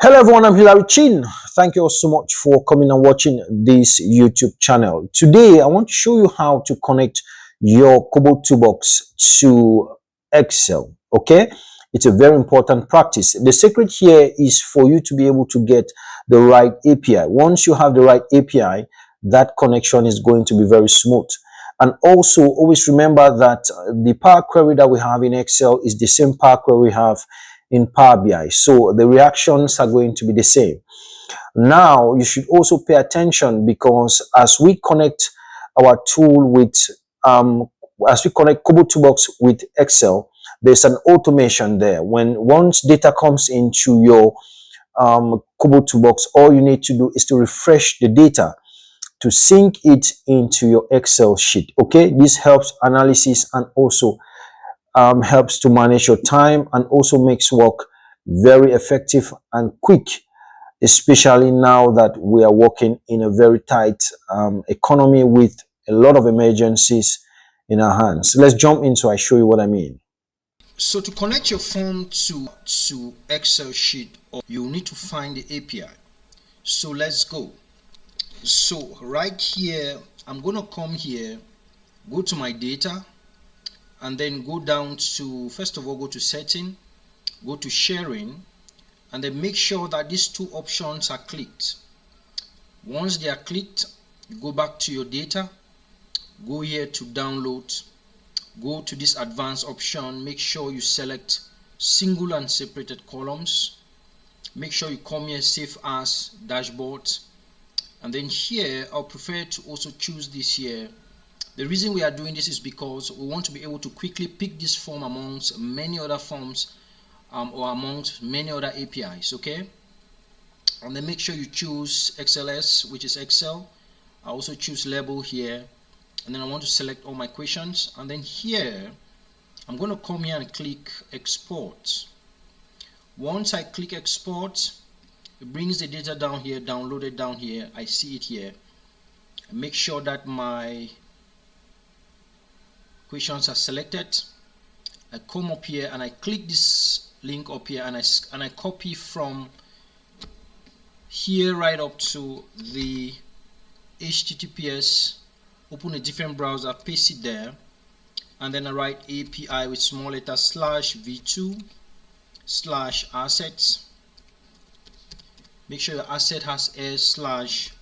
Hello everyone, I'm Hilary Chin. Thank you all so much for coming and watching this YouTube channel. Today, I want to show you how to connect your Kobotoolbox to Excel. Okay, it's a very important practice. The secret here is for you to be able to get the right API. Once you have the right API, that connection is going to be very smooth. And also, always remember that the Power Query that we have in Excel is the same Power Query we have in Power BI. So the reactions are going to be the same. Now, you should also pay attention because as we connect our tool with, as we connect Kobotoolbox with Excel, there's an automation there. Once data comes into your Kobotoolbox, all you need to do is to refresh the data to sync it into your Excel sheet. Okay, this helps analysis and also helps to manage your time and also makes work very effective and quick, especially now that we are working in a very tight economy with a lot of emergencies in our hands. Let's jump into, I show you what I mean. So to connect your form to Excel sheet, you need to find the API. So let's go. So right here, I'm going to come here, go to my data, and then go down to, first of all, go to setting, go to sharing, and then make sure that these two options are clicked. Once they are clicked, you go back to your data, go here to download, go to this advanced option, make sure you select single and separated columns, make sure you come here save as dashboard, and then here I'll prefer to also choose this here. The reason we are doing this is because we want to be able to quickly pick this form amongst many other forms or amongst many other APIs. Okay, and then make sure you choose XLS, which is Excel. I also choose label here, and then I want to select all my questions, and then here I'm going to come here and click export. Once I click export, it brings the data down here, downloaded down here. I see it here. Make sure that my questions are selected. I come up here and I click this link up here, and I copy from here right up to the HTTPS, open a different browser, paste it there, and then I write API with small letter /v2/assets. Make sure your asset has /,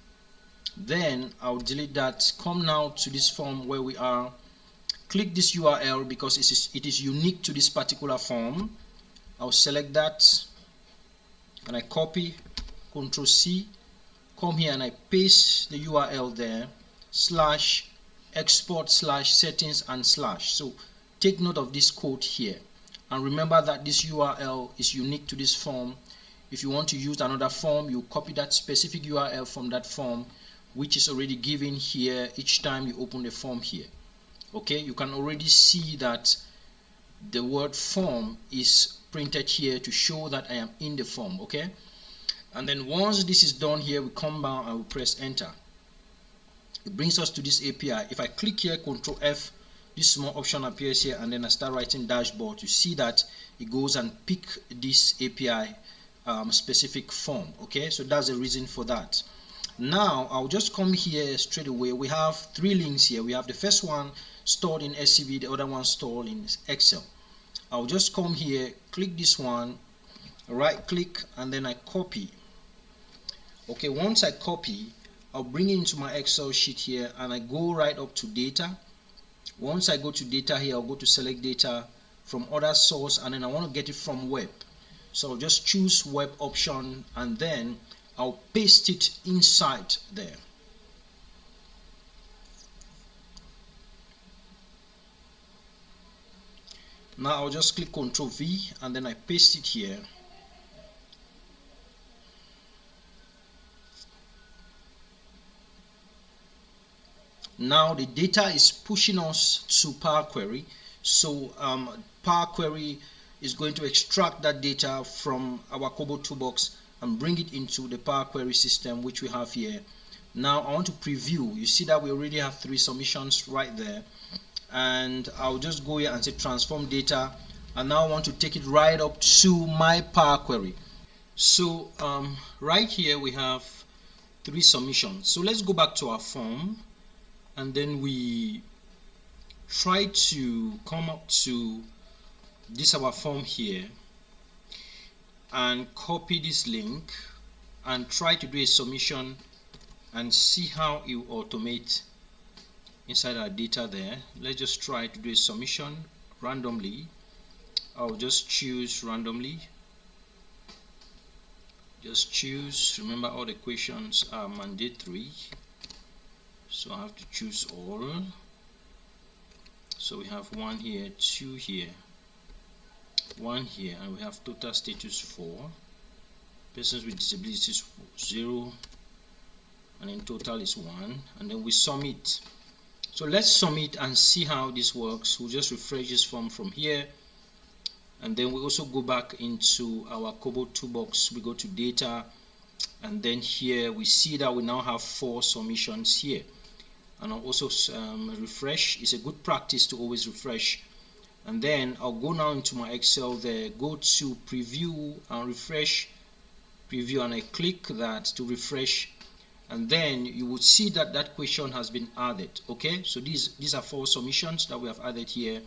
then I'll delete that. Come now to this form where we are. Click this URL because it is unique to this particular form. I'll select that and I copy, Ctrl C, come here and I paste the URL there, /export/settings and /. So take note of this code here and remember that this URL is unique to this form. If you want to use another form, you copy that specific URL from that form, which is already given here each time you open the form here. Okay, you can already see that the word form is printed here to show that I am in the form. Okay, and then once this is done here, we come down and we press enter. It brings us to this API. If I click here, Ctrl F, this small option appears here, and then I start writing dashboard. You see that it goes and pick this API specific form. Okay, so that's the reason for that. Now I'll just come here straight away. We have three links here. We have the first one stored in SCV, the other one stored in Excel. I'll just come here, click this one, right click, and then I copy. Okay, once I copy, I'll bring it into my Excel sheet here and I go right up to data. Once I go to data here, I'll go to select data from other source, and then I want to get it from web. So I'll just choose web option and then I'll paste it inside there. Now I'll just click Ctrl V and then I paste it here. Now the data is pushing us to Power Query. So Power Query is going to extract that data from our Kobotoolbox and bring it into the Power Query system, which we have here. Now I want to preview. You see that we already have 3 submissions right there. And I'll just go here and say transform data, and now I want to take it right up to my Power Query. So right here we have 3 submissions. So let's go back to our form, and then we try to come up to this our form here and copy this link and try to do a submission and see how it will automate inside our data there. Let's just try to do a submission randomly. I'll just choose randomly. Just choose. Remember, all the questions are mandatory, so I have to choose all. So we have 1 here, 2 here, 1 here, and we have total status 4. Persons with disabilities 0, and in total is 1, and then we submit. So let's submit and see how this works. We'll just refresh this form from here, and then we also go back into our Kobotoolbox. We go to data, and then here we see that we now have 4 submissions here. And I'll also refresh. It's a good practice to always refresh. And then I'll go now into my Excel there, go to preview and refresh, preview, and I click that to refresh, and then you would see that that question has been added. Okay, so these are 4 submissions that we have added here,